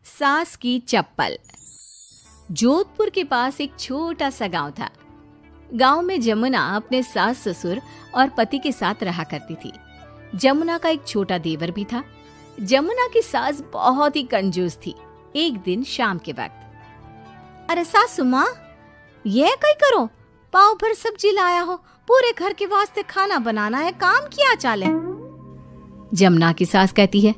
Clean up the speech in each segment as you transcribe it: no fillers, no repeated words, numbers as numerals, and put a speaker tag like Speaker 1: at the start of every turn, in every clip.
Speaker 1: सास की चप्पल। जोधपुर के पास एक छोटा सा गांव था। गांव में जमुना अपने सास ससुर और पति के साथ रहा करती थी। जमुना का एक छोटा देवर भी था। जमुना की सास बहुत ही कंजूस थी। एक दिन शाम के वक्त,
Speaker 2: अरे सासू माँ, ये कई करो, पाव भर सब्जी लाया हो, पूरे घर के वास्ते खाना बनाना है, काम किया चाले।
Speaker 1: जमुना की सास कहती है,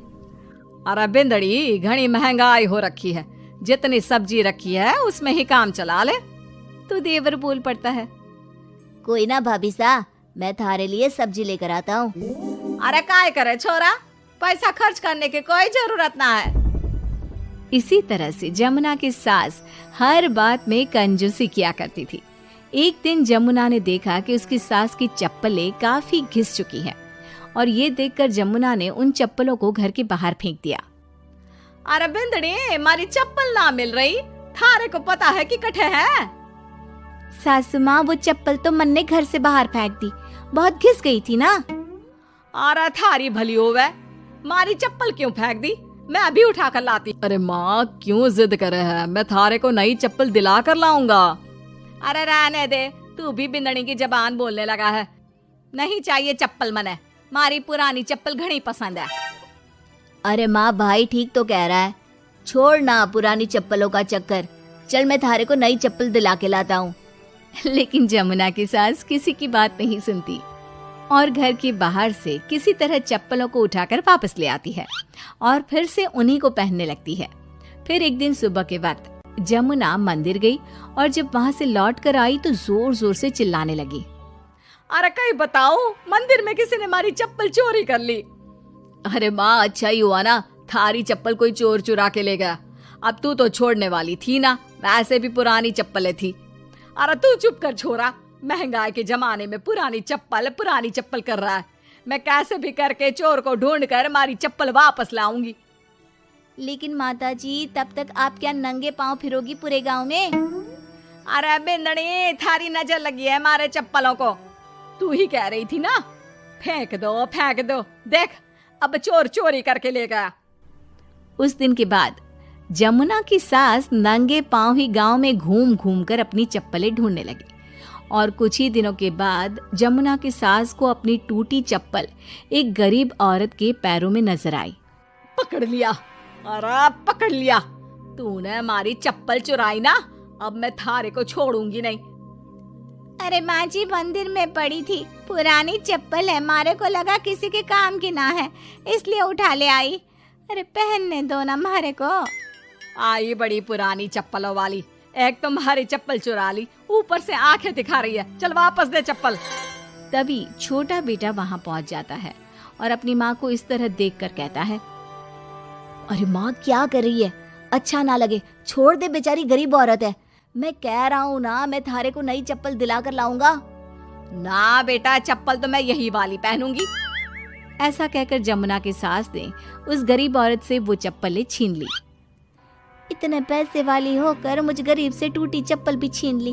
Speaker 3: अरे बिंदड़ी, घनी महंगाई हो रखी है, जितनी सब्जी रखी है उसमें ही काम चला ले।
Speaker 1: तो देवर बोल पड़ता है,
Speaker 2: कोई ना भाभी सा, मैं थारे लिए सब्जी लेकर आता हूँ।
Speaker 3: अरे काय करे छोरा, पैसा खर्च करने की कोई जरूरत ना है।
Speaker 1: इसी तरह से जमुना की सास हर बात में कंजूसी किया करती थी। एक दिन जमुना ने देखा कि उसकी सास की चप्पलें काफी घिस चुकी हैं और ये देखकर जमुना ने उन चप्पलों को घर के बाहर फेंक दिया।
Speaker 3: अरे बिंदड़ी, हमारी चप्पल ना मिल रही, थारे को पता है कि कठे है।
Speaker 2: सासू माँ, वो चप्पल तो मन ने घर से बाहर फेंक दी, बहुत घिस गई थी ना।
Speaker 3: अरे थारी भली होवे, मारी चप्पल क्यों फेंक दी, मैं अभी उठा कर लाती। अरे माँ, क्यों जिद करे है, मैं थारे को नई चप्पल दिला कर लाऊंगा। अरे रहने दे, तू भी बिंदड़ी की जबान बोलने लगा है। नहीं चाहिए चप्पल मने, मारी पुरानी चप्पल घनी पसंद है।
Speaker 2: अरे माँ, भाई ठीक तो कह रहा है, छोड़ ना पुरानी चप्पलों का चक्कर, चल मैं थारे को नई चप्पल दिला के लाता हूँ।
Speaker 1: लेकिन जमुना की सास किसी की बात नहीं सुनती और घर के बाहर से किसी तरह चप्पलों को उठाकर वापस ले आती है और फिर से उन्हीं को पहनने लगती है। फिर एक दिन सुबह के वक्त जमुना मंदिर गई और जब वहाँ से लौट कर आई तो जोर जोर से चिल्लाने लगी,
Speaker 3: अरे कहीं बताओ, मंदिर में किसी ने हमारी चप्पल चोरी कर ली।
Speaker 1: अरे माँ, अच्छा ही हुआ ना, थारी चप्पल कोई चोर चुरा के ले गया।
Speaker 3: अब तू तो छोड़ने वाली थी ना, वैसे भी पुरानी चप्पलें थी। अरे तू चुप कर छोरा, महंगाई के जमाने में पुरानी चप्पल कर रहा है। मैं कैसे भी करके चोर को ढूंढ कर हमारी चप्पल वापस लाऊंगी।
Speaker 2: लेकिन माता जी, तब तक आप क्या नंगे पांव फिरोगी पूरे गांव में?
Speaker 3: अरे बिंदड़ी, थारी नजर लगी है हमारे चप्पलों को, तू ही कह रही थी ना, फेंक दो, देख अब चोर चोरी करके ले गया।
Speaker 1: उस दिन के बाद जमुना की सास नंगे पांव ही गांव में घूम घूम कर अपनी चप्पलें ढूंढने लगी और कुछ ही दिनों के बाद जमुना की सास को अपनी टूटी चप्पल एक गरीब औरत के पैरों में नजर आई।
Speaker 3: पकड़ लिया, अरे पकड़ लिया, तूने हमारी चप्पल चुराई ना, अब मैं थारे को छोड़ूंगी नहीं।
Speaker 2: अरे माँ जी, मंदिर में पड़ी थी, पुरानी चप्पल है, मारे को लगा किसी के काम की ना है, इसलिए उठा ले आई। अरे पहनने दो ना मारे को।
Speaker 3: आई बड़ी पुरानी चप्पलों वाली, एक तो हमारी चप्पल चुरा ली, ऊपर से आंखें दिखा रही है, चल वापस दे चप्पल।
Speaker 1: तभी छोटा बेटा वहां पहुंच जाता है और अपनी माँ को इस तरह देखकर कहता है,
Speaker 2: अरे माँ, क्या कर रही है, अच्छा ना लगे, छोड़ दे, बेचारी गरीब औरत है। मैं कह रहा हूँ ना, मैं थारे को नई चप्पल दिला कर लाऊंगा।
Speaker 3: ना बेटा, चप्पल तो मैं यही वाली पहनूंगी।
Speaker 1: ऐसा कहकर जमुना की सास ने उस गरीब औरत से वो चप्पलें छीन ली।
Speaker 2: इतने पैसे वाली होकर मुझ गरीब से टूटी चप्पल भी छीन ली,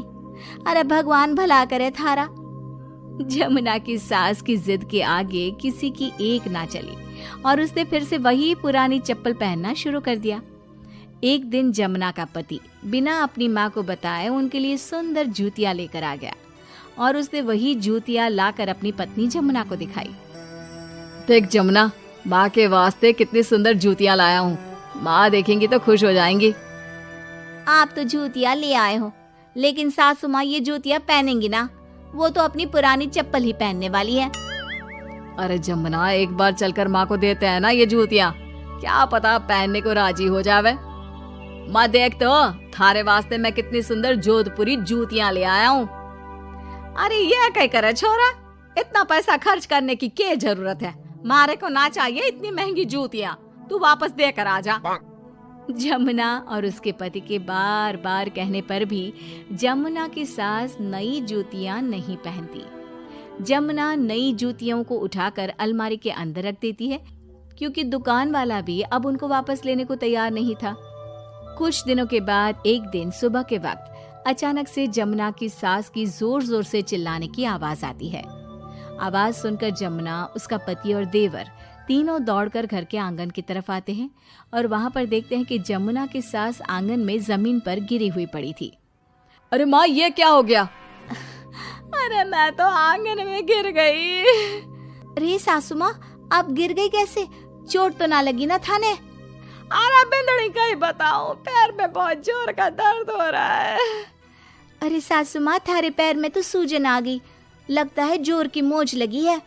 Speaker 2: अरे भगवान भला करे थारा।
Speaker 1: जमुना की सास की जिद के आगे किसी की एक ना चली और उसने फिर से वही पुरानी चप्पल पहनना शुरू कर दिया। एक दिन जमुना का पति बिना अपनी माँ को बताए उनके लिए सुंदर जूतियां लेकर आ गया और उसने वही जूतियां लाकर अपनी पत्नी जमुना को दिखाई।
Speaker 3: देख जमुना, माँ के वास्ते कितनी सुंदर जूतियां लाया हूँ, माँ देखेंगी तो खुश हो जाएंगी।
Speaker 2: आप तो जूतियां ले आए हो, लेकिन सासू माँ ये जूतियां पहनेंगी ना, वो तो अपनी पुरानी चप्पल ही पहनने वाली है।
Speaker 3: अरे जमुना, एक बार चलकर माँ को देते हैं ना ये जूतियां, क्या पता पहनने को राजी हो जावे। माँ देख तो, थारे वास्ते मैं कितनी सुंदर जोधपुरी जूतियां ले आया हूँ। अरे ये क्या करे छोरा, इतना पैसा खर्च करने की क्या जरूरत है, मारे को ना चाहिए इतनी महंगी जूतियां, तू वापस देकर आ जा।
Speaker 1: जमुना और उसके पति के बार बार कहने पर भी जमुना की सास नई जूतियां नहीं पहनती। जमुना नई जूतियों को उठाकर अलमारी के अंदर रख देती है, क्योंकि दुकान वाला भी अब उनको वापस लेने को तैयार नहीं था। कुछ दिनों के बाद एक दिन सुबह के वक्त अचानक से जमुना की सास की जोर जोर से चिल्लाने की आवाज आती है। आवाज सुनकर जमुना, उसका पति और देवर तीनों दौड़कर घर के आंगन की तरफ आते हैं और वहां पर देखते हैं कि जमुना की सास आंगन में जमीन पर गिरी हुई पड़ी थी।
Speaker 3: अरे माँ, ये क्या हो गया?
Speaker 1: अरे मैं तो आंगन में गिर गई।
Speaker 2: अरे सासू माँ, आप गिर गई कैसे? चोट तो ना लगी ना थाने?
Speaker 1: अरे बिंदड़ी कहीं बताऊं, पैर में बहुत जोर का दर्द हो रहा है।
Speaker 2: अरे सासू माँ, थारे पैर में तो सूजन आ गई, लगता है जोर की मोच लगी है।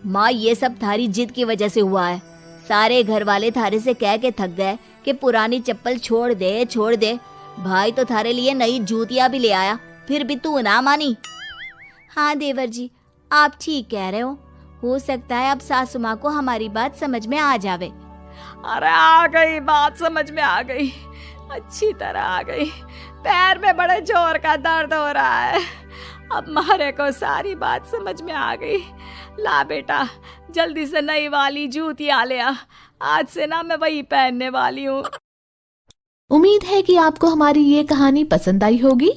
Speaker 4: माँ, ये सब थारी जिद की वजह से हुआ है। सारे घर वाले थारे से कह के थक गए कि पुरानी चप्पल छोड़ दे छोड़ दे। भाई तो थारे लिए नई जूतियां भी ले आया, फिर भी तू ना मानी।
Speaker 2: हाँ देवर जी, आप ठीक कह रहे हो सकता है अब सासू माँ को हमारी बात समझ में आ जावे।
Speaker 1: अरे आ गई, बात समझ में आ गई, अच्छी तरह आ गई। पैर में बड़े जोर का दर्द हो रहा है। अब मारे को सारी बात समझ में आ गई। ला बेटा, जल्दी से नई वाली जूतियां ले आ, आज से ना मैं वही पहनने वाली हूँ।
Speaker 5: उम्मीद है कि आपको हमारी ये कहानी पसंद आई होगी।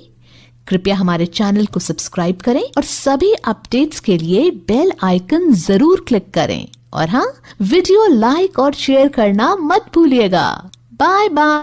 Speaker 5: कृपया हमारे चैनल को सब्सक्राइब करें और सभी अपडेट्स के लिए बेल आइकन जरूर क्लिक करें। और हाँ, वीडियो लाइक और शेयर करना मत भूलिएगा। Bye bye.